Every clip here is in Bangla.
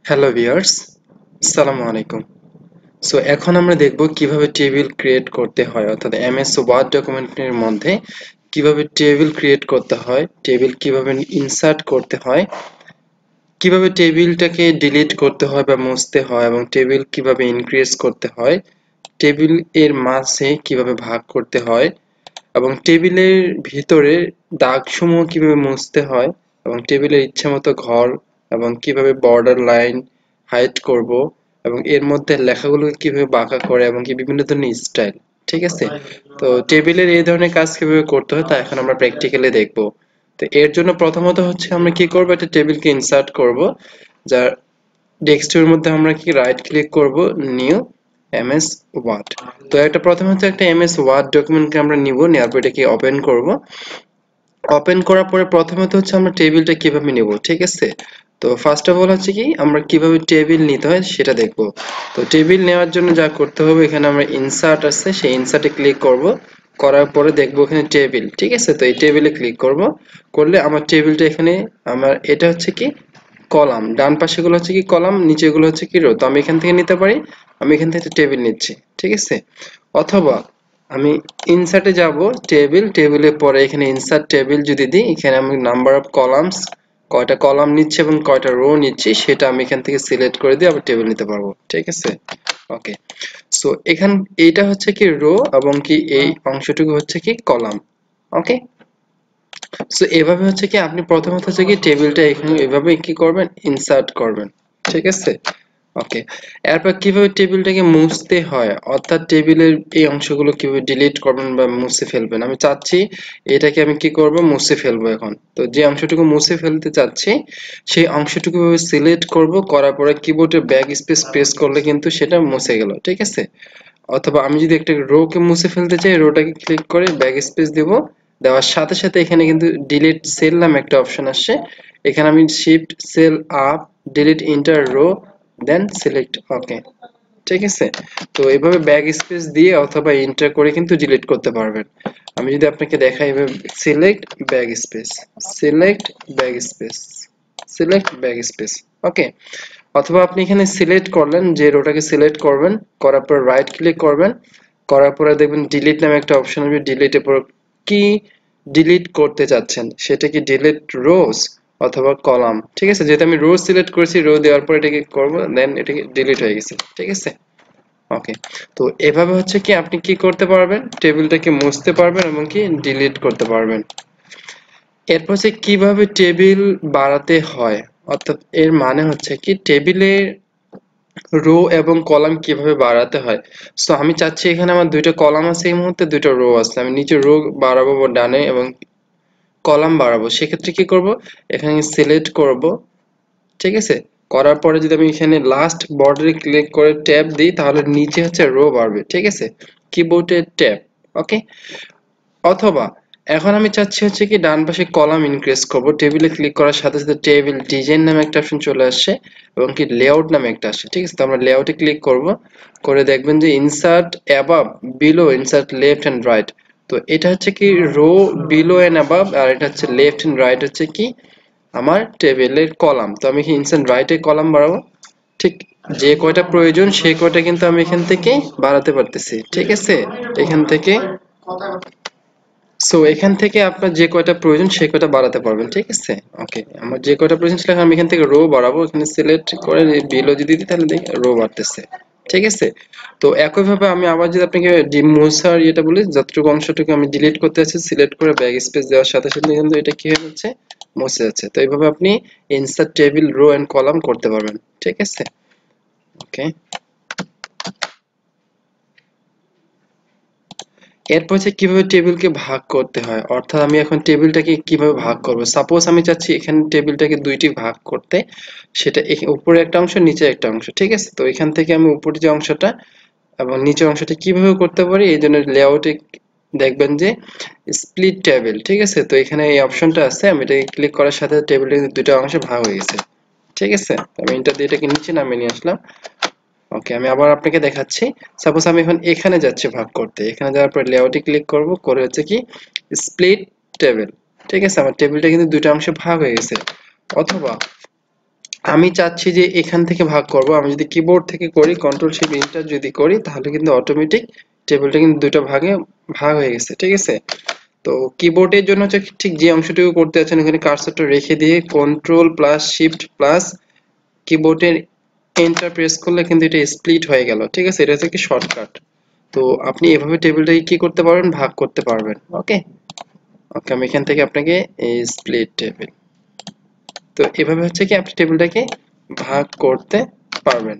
হ্যালো ভিউয়ার্স, আসসালামু আলাইকুম। সো এখন আমরা দেখব কিভাবে টেবিল ক্রিয়েট করতে হয়, অর্থাৎ এমএস ওয়ার্ড ডকুমেন্টের মধ্যে কিভাবে টেবিল ক্রিয়েট করতে হয়, টেবিল কিভাবে ইনসার্ট করতে হয়, কিভাবে টেবিলটাকে ডিলিট করতে হয় বা মুছতে হয়, এবং টেবিল কিভাবে ইনক্রিজ করতে হয়, টেবিল এর মাঝে কিভাবে ভাগ করতে হয়, এবং টেবিলের ভিতরে দাগসমূহ কিভাবে মুছতে হয়, এবং টেবিলের ইচ্ছামতো ঘর এবং কিভাবে বর্ডার লাইন হাইড করব, এবং এর মধ্যে লেখাগুলোকে কিভাবে বাঁকা করে এবং কি বিভিন্ন ধরনের স্টাইল। ঠিক আছে, তো টেবিলের এই ধরনের কাজ কিভাবে করতে হয় তা এখন আমরা প্র্যাকটিক্যালি দেখব। তো এর জন্য প্রথমত হচ্ছে আমরা কি করব, একটা টেবিলকে ইনসার্ট করব, যার ডেস্কটপের মধ্যে আমরা কি রাইট ক্লিক করব, নিউ এমএস ওয়ার্ড। তো একটা প্রথমে হচ্ছে একটা এমএস ওয়ার্ড ডকুমেন্টকে আমরা নিব, নেওয়ার পর এটাকে ওপেন করব। ওপেন করার পরে প্রথমত হচ্ছে আমরা টেবিলটা কিভাবে নিব, ঠিক আছে। তো ফার্স্ট অফ অল হচ্ছে কি আমরা কিভাবে টেবিল নিতে হয় সেটা দেখব। তো টেবিল নেওয়ার জন্য যা করতে হবে, এখানে আমরা ইনসার্ট আছে, সেই ইনসার্টে ক্লিক করব। করার পরে দেখবো এখানে টেবিল, ঠিক আছে। তো এই টেবিলে ক্লিক করব, করলে আমার টেবিলটা এখানে আমার এটা হচ্ছে কি কলাম, ডান পাশে গুলো হচ্ছে কি কলাম, নিচে গুলো হচ্ছে কি রো। তো আমি এখান থেকে নিতে পারি, আমি এখান থেকে টেবিল নিচ্ছি, ঠিক আছে। অথবা আমি ইনসার্টে যাব, টেবিল, টেবিলের পরে এখানে ইনসার্ট টেবিল যদি দিই, এখানে আমি নাম্বার অফ কলামস, কয়টা কলাম নিচ্ছে এবং কয়টা রো নিচ্ছি সেটা আমি এখান থেকে সিলেক্ট করে দিয়ে আবার টেবিল নিতে পারবো, ঠিক আছে। ওকে, সো এখান এইটা হচ্ছে কি রো এবং কি এই অংশটুকু হচ্ছে কি কলাম। ওকে, সো এভাবে হচ্ছে কি আপনি প্রথমত হচ্ছে কি টেবিলটা এখানে এভাবে কি করবেন, ইনসার্ট করবেন, ঠিক আছে। ওকে, এরপর কিভাবে টেবিলটাকে মুছতে হয়, অর্থাৎ টেবিলের এই অংশগুলো কিভাবে ডিলিট করবেন বা মুছে ফেলবেন। আমি চাচ্ছি এটাকে আমি কি করব, মুছে ফেলবো। এখন তো যে অংশটুকু মুছে ফেলতে চাচ্ছি সেই অংশটুকু সিলেক্ট করব, করার পরে কিবোর্ডে ব্যাক স্পেস প্রেস করলে কিন্তু সেটা মুছে গেল, ঠিক আছে। অথবা আমি যদি একটা রো কে মুছে ফেলতে চাই, রোটাকে ক্লিক করে ব্যাক স্পেস দেব, দেওয়ার সাথে সাথে এখানে কিন্তু ডিলিট সেল নামে একটা অপশন আসছে। এখানে আমি shift cell up, delete entire row, then select okay, ঠিক আছে। তো এইভাবে ব্যাক স্পেস দিয়ে অথবা এন্টার করে কিন্তু ডিলিট করতে পারবেন। আমি যদি আপনাকে দেখাই, এভাবে select backspace, select backspace, select backspace, okay. অথবা আপনি এখানে সিলেক্ট করলেন, যে রোটাকে সিলেক্ট করবেন, করার পর রাইট ক্লিক করবেন, করার পরে দেখবেন ডিলিট নামে একটা অপশন আসবে। ডিলিটের পর কি ডিলিট করতে চাচ্ছেন, সেটা কি ডিলিট রোজ অথবা কলাম, ঠিক আছে। যেহেতু আমি রো সিলেক্ট করেছি, রো দেওয়ার পর এটাকে করব, দেন এটাকে ডিলিট হয়ে গেছে, ঠিক আছে। ওকে, তো এভাবে হচ্ছে কি আপনি কি করতে পারবেন, টেবিলটাকে মুছতে পারবেন এবং কি ডিলিট করতে পারবেন। এরপর হচ্ছে কিভাবে টেবিল বাড়াতে হয়, অর্থাৎ এর মানে হচ্ছে কি টেবিলের রো এবং কলাম কিভাবে বাড়াতে হয়। সো আমি চাচ্ছি এখানে আমার দুইটা কলাম আছে, এই মুহূর্তে দুইটা রো আছে, আমি নিচে রো বাড়াবো ডানে এবং কলাম বাড়াবো। সেক্ষেত্রে কি করব, এখানে সিলেক্ট করব, ঠিক আছে। করার পরে যদি আমি এখানে লাস্ট বর্ডারে ক্লিক করে ট্যাব দিই, তাহলে নিচে হচ্ছে রো বাড়বে, ঠিক আছে, কিবোর্ডে ট্যাব। ওকে, অথবা এখন আমি চাচ্ছি হচ্ছে কি ডান পাশে কলাম ইনক্রিজ করব, টেবিলে ক্লিক করার সাথে সাথে টেবিল ডিজাইন নামে একটা অপশন চলে আসছে এবং কি লেআউট নামে একটা আসছে, ঠিক আছে। তো আমরা লেআউটে ক্লিক করব, করে দেখবেন যে insert above, below, insert left and right. তো এটা হচ্ছে কি রো, বিলো এন্ড অ্যাবাভ, আর এটা হচ্ছে লেফট এন্ড রাইট হচ্ছে কি আমার টেবিলের কলাম। তো আমি ইনসার্ট রাইটে কলাম বাড়াবো, ঠিক যে কয়টা প্রয়োজন সেই কয়টা কিন্তু আমি এখান থেকে বাড়াতে পারতেছি, ঠিক আছে। এখান থেকে, সো এখান থেকে আপনার যে কয়টা প্রয়োজন সেই কয়টা বাড়াতে পারবেন, ঠিক আছে। ওকে, আমার যে কয়টা প্রয়োজন ছিল আমি এখান থেকে রো বাড়াবো, এখানে সিলেক্ট করে বিলো যদি দিই তাহলে দেখি রো বাড়তেছে, ঠিক আছে। তো একইভাবে আমি আবার যদি আপনাকে মোছার এটা বলি, যতটুকু অংশটুকু আমি ডিলিট করতে যাচ্ছি, সিলেক্ট করে ব্যাক স্পেস দেওয়ার সাথে সাথে কিন্তু এটা কি হয়ে যাচ্ছে, মুছে যাচ্ছে। তো এইভাবে আপনি insert table, row and column করতে পারবেন, ঠিক আছে। ওকে, এরপর হচ্ছে কিভাবে টেবিলকে ভাগ করতে হয়, অর্থাৎ আমি এখন টেবিলটাকে কিভাবে ভাগ করব। সাপোজ আমি চাচ্ছি এখানে টেবিলটাকে দুইটি ভাগ করতে, সেটা উপরে একটা অংশ, নিচে একটা অংশ, ঠিক আছে। তো এখান থেকে আমি উপরে যে অংশটা এবং নিচের অংশটা কিভাবে করতে পারি, এই জন্য লেআউটে দেখবেন যে স্প্লিট টেবিল, ঠিক আছে। তো এখানে এই অপশনটা আছে, আমি এটাকে ক্লিক করার সাথে টেবিলটা দুটো অংশে ভাগ হয়ে গেছে, ঠিক আছে। আমি এন্টার দিয়ে এটাকে নিচে নামিয়ে নিয়ে আসলাম। ওকে, আমি আবার আপনাকে দেখাচ্ছি। সাপোজ আমি এখন এখানে যাচ্ছি ভাগ করতে, এখানে যাওয়ার পর লেআউটে ক্লিক করব, করে হচ্ছে কি স্প্লিট টেবিল, ঠিক আছে। আমার টেবিলটা কিন্তু দুটো অংশে ভাগ হয়ে গেছে। অথবা আমি চাচ্ছি যে এখান থেকে ভাগ করব। আমি যদি কিবোর্ড থেকে করি, কন্ট্রোল শিফট এন্টার যদি করি, তাহলে কিন্তু অটোমেটিক টেবিলটা কিন্তু দুটো ভাগে ভাগ হয়ে গেছে, ঠিক আছে। তো কিবোর্ডের জন্য হচ্ছে ঠিক যে অংশটুকু করতে আছেন ওখানে কার্সরটা রেখে দিয়ে কন্ট্রোল প্লাস শিফট প্লাস কিবোর্ডের এন্টার প্রেস করলে কিন্তু এটা স্প্লিট হয়ে গেল, ঠিক আছে। এটা হচ্ছে কি শর্টকাট। তো আপনি এভাবে টেবিলটাকে কি করতে পারবেন, ভাগ করতে পারবেন। ওকে ওকে, আমি এখান থেকে আপনাকে এই স্প্লিট টেবিল, তো এভাবে হচ্ছে কি আপনি টেবিলটাকে ভাগ করতে পারবেন।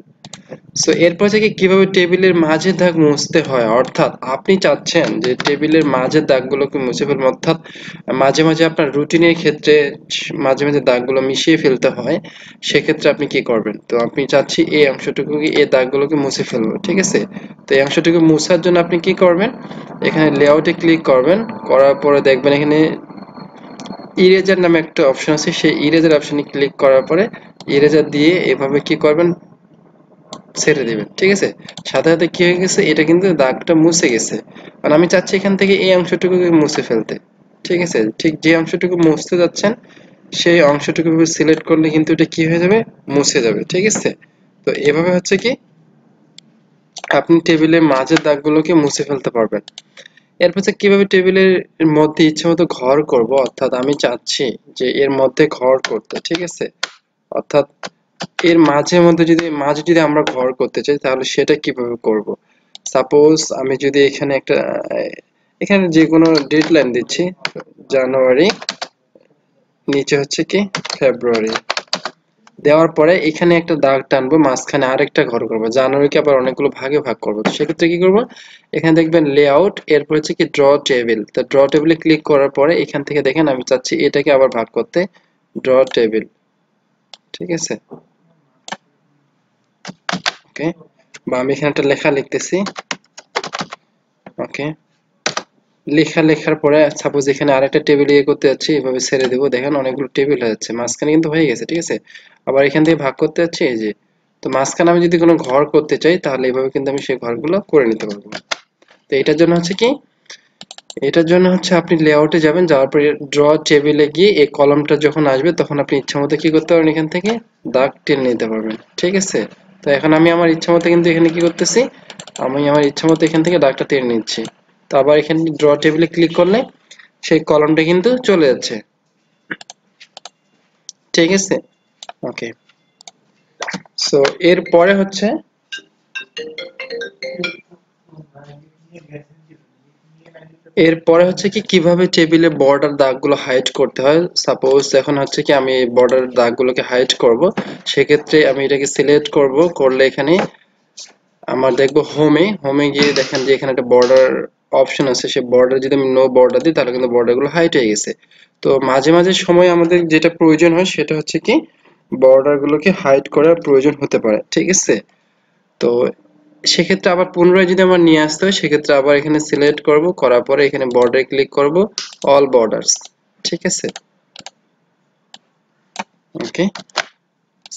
সো এরপর থেকে কিভাবে টেবিলের মাঝের দাগ মুছতে হয়, অর্থাৎ আপনি চাচ্ছেন যে টেবিলের মাঝের দাগগুলোকে মুছে ফেলবেন, অর্থাৎ মাঝে মাঝে আপনার রুটিনের ক্ষেত্রে মাঝে মাঝে দাগগুলো মিশিয়ে ফেলতে হয়, সেক্ষেত্রে আপনি কি করবেন। তো আপনি চাচ্ছি এই অংশটুকু এই দাগগুলোকে মুছে ফেলবো, ঠিক আছে। তো এই অংশটুকু মুছার জন্য আপনি কি করবেন, এখানে লেআউটে ক্লিক করবেন, করার পরে দেখবেন এখানে ইরেজার নামে একটা অপশন আছে, সেই ইরেজার অপশনে ক্লিক করার পরে ইরেজার দিয়ে এভাবে কি করবেন, ছেড়ে দিবেন, ঠিক আছে। সাথে সাথে কি হয়ে গেছে, এটা কিন্তু দাগটা মুছে গেছে। আর আমি চাচ্ছি এখান থেকে এই অংশটুকুকে মুছে ফেলতে, ঠিক আছে। ঠিক যে অংশটুকু মুছতে যাচ্ছেন সেই অংশটুকু সিলেক্ট করলে কিন্তু এটা কি হয়ে যাবে, মুছে যাবে, ঠিক আছে। তো এভাবে হচ্ছে কি আপনি টেবিলের মাঝের দাগগুলোকে মুছে ফেলতে পারবেন। এরপর হচ্ছে কিভাবে টেবিলের মধ্যে ইচ্ছামতো ঘর করব, অর্থাৎ আমি চাচ্ছি যে এর মধ্যে ঘর করতে, ঠিক আছে। অর্থাৎ এর মাঝে যদি আমরা ঘর করতে চাই তাহলে সেটা কিভাবে করব। সাপোজ আমি যদি এখানে একটা এখানে যে কোনো ডেডলাইন দিচ্ছি, জানুয়ারি, নিচে হচ্ছে কি ফেব্রুয়ারি, দেওয়ার পরে এখানে একটা দাগ টানবো, মাঝখানে আরেকটা ঘর করব, জানুয়ারিকে আবার অনেকগুলো ভাগে ভাগ করব। তো সেক্ষেত্রে কি করব, এখানে দেখবেন লেআউট, এরপর হচ্ছে কি ড্র টেবিল। তো ড্র টেবিলে ক্লিক করার পরে এখান থেকে দেখেন আমি চাচ্ছি এটাকে আবার ভাগ করতে, ড্র টেবিল, ঠিক আছে। ওকে, বা আমি এখানে একটা লেখা লিখতেছি। ওকে, লেখার পরে সাপোজ এখানে আরেকটা টেবিল ইয়ে করতে যাচ্ছি, এভাবে ছেড়ে দেবো, দেখেন অনেকগুলো টেবিল হয়ে যাচ্ছে, মাঝখানে কিন্তু হয়ে গেছে, ঠিক আছে। আবার এখান থেকে ভাগ করতে যাচ্ছি, এই যে। তো মাঝখানে আমি যদি কোনো ঘর করতে চাই তাহলে এভাবে কিন্তু আমি সেই ঘরগুলো করে নিতে পারবো। তো এটার জন্য হচ্ছে আপনি লেআউটে যাবেন, যাওয়ার পরে ড্র টেবিলে গিয়ে এই কলামটা যখন আসবে তখন আপনি ইচ্ছামতো কি করতে পারবেন, এখান থেকে দাগ টেনে নিতে পারবেন, ঠিক আছে। তো এখন আমি আমার ইচ্ছামতো কিন্তু এখানে কি করতেছি, আমি আমার ইচ্ছামতো এখান থেকে দাগটা টেনে নিচ্ছি। তো আবার এখানে ড্র টেবিলে ক্লিক করলে সেই কলামটা কিন্তু চলে যাচ্ছে, ঠিক আছে। ওকে, সো এরপরে হচ্ছে কি কিভাবে টেবিলে বর্ডার দাগগুলো হাইড করতে হয়। সাপোজ এখন হচ্ছে কি আমি এই বর্ডার দাগগুলোকে হাইড করব, সেক্ষেত্রে আমি এটাকে সিলেক্ট করব, করলে এখানে আমার দেখবো হোমে গিয়ে দেখেন যে এখানে একটা বর্ডার অপশন আছে, সেই বর্ডার যদি আমি নো বর্ডার দিই তাহলে কিন্তু বর্ডার গুলো হাইড হয়ে গেছে। তো মাঝে মাঝে সময় আমাদের যেটা প্রয়োজন হয় সেটা হচ্ছে কি বর্ডার গুলোকে হাইড করার প্রয়োজন হতে পারে, ঠিক আছে। তো সেক্ষেত্রে আবার পুনরায় যদি আমার নিয়ে আসতে হয় সেক্ষেত্রে আবার এখানে সিলেক্ট করব, করার পরে এখানে বর্ডারে ক্লিক করব, অল বর্ডার্স, ঠিক আছে। ওকে,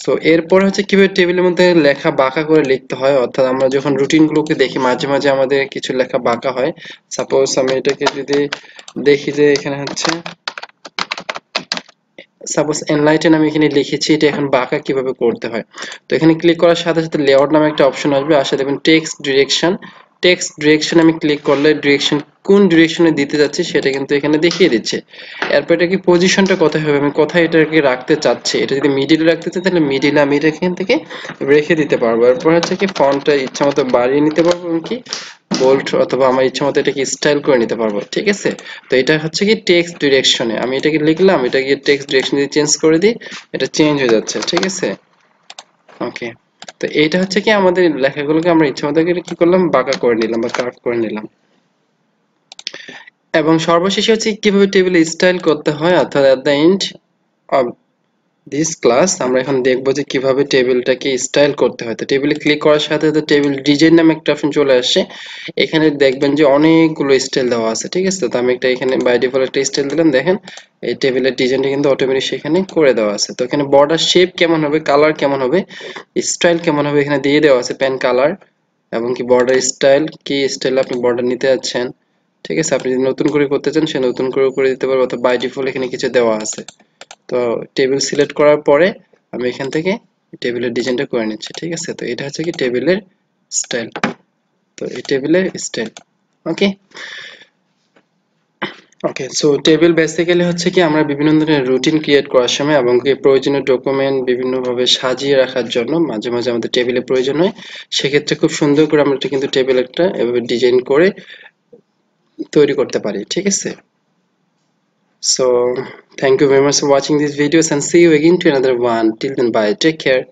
সো এরপর হচ্ছে কিভাবে টেবিলের মধ্যে লেখা বাঁকা করে লিখতে হয়, অর্থাৎ আমরা যখন রুটিন গুলোকে দেখি মাঝে মাঝে আমাদের কিছু লেখা বাঁকা হয়। সাপোজ আমি এটাকে যদি দেখি যে এখানে হচ্ছে সাপোজ এনলাইটেন আমি এখানে লিখেছি, এটা এখন বাঁকা কিভাবে করতে হয়। তো এখানে ক্লিক করার সাথে সাথে লেআউট নামে একটা অপশন আসবে, আসে দেখবেন টেক্সট ডিরেকশন আমি ক্লিক করলে ডিরেকশন কোন ডিরেকশনে দিতে যাচ্ছি সেটা কিন্তু এখানে দেখিয়ে দিচ্ছে। এরপর এটা কি পজিশনটা কোথায় হবে, আমি কোথায় এটাকে রাখতে চাচ্ছি, এটা যদি মিডিলে রাখতে চাই তাহলে মিডিলে আমি এটা এখান থেকে রেখে দিতে পারবো। এরপর হচ্ছে কি ফন্টটা ইচ্ছা মতো বাড়িয়ে নিতে পারবো, এবং কি বোল্ড অথবা আমার ইচ্ছা মতো এটাকে স্টাইল করে নিতে পারবো, ঠিক আছে। তো এটা হচ্ছে কি টেক্সট ডিরেকশনে আমি এটাকে লিখলাম, এটাকে টেক্সট ডিরেকশন দিয়ে চেঞ্জ করে দিই, এটা চেঞ্জ হয়ে যাচ্ছে, ঠিক আছে। ওকে, তো এইটা হচ্ছে কি আমাদের লেখাগুলোকে আমরা ইচ্ছা মতো কি করলাম, বাঁকা করে নিলাম বা কার্ভ করে নিলাম। এবং সর্বশেষে হচ্ছে কিভাবে টেবিলে স্টাইল করতে হয়, অর্থাৎ at the end of this class আমরা এখন দেখবো যে কিভাবে টেবিলটাকে স্টাইল করতে হয়। তো টেবিলে ক্লিক করার সাথে সাথে টেবিল ডিজাইন নামে একটা অপশন চলে আসছে, এখানে দেখবেন যে অনেকগুলো স্টাইল দেওয়া আছে, ঠিক আছে। তো আমি একটা এখানে বাই ডিফল্ট একটা স্টাইল দিলাম, দেখেন এই টেবিলের ডিজাইনটা কিন্তু অটোমেটিক সেখানে করে দেওয়া আছে। তো এখানে বর্ডার শেপ কেমন হবে, কালার কেমন হবে, স্টাইল কেমন হবে এখানে দিয়ে দেওয়া আছে, পেন কালার এবং কি বর্ডার স্টাইল, কি স্টাইল আপনি বর্ডার নিতে যাচ্ছেন, ঠিক আছে। আপনি যদি নতুন করে করতে চান সে নতুন করে দিতে পারবে, অথবা বাই ডিফল্ট এখানে কিছু দেওয়া আছে। তো টেবিল সিলেক্ট করার পরে আমি এখান থেকে টেবিলের ডিজাইনটা করে নিচ্ছি, ঠিক আছে। তো এটা হচ্ছে কি টেবিলের স্টাইল, তো এই টেবিলের স্টাইল। ওকে ওকে সো টেবিল বেসিক্যালি হচ্ছে কি আমরা বিভিন্ন ধরনের রুটিন ক্রিয়েট করার সময় এবং কি প্রয়োজনীয় ডকুমেন্ট বিভিন্নভাবে সাজিয়ে রাখার জন্য মাঝে মাঝে আমাদের টেবিলের প্রয়োজন হয়। সেক্ষেত্রে খুব সুন্দর করে আমরা কিন্তু টেবিল একটা এভাবে ডিজাইন করে তৈরি করতে পারি, ঠিক আছে। So thank you very much for watching these videos and see you again to another one. Till then, bye, take care.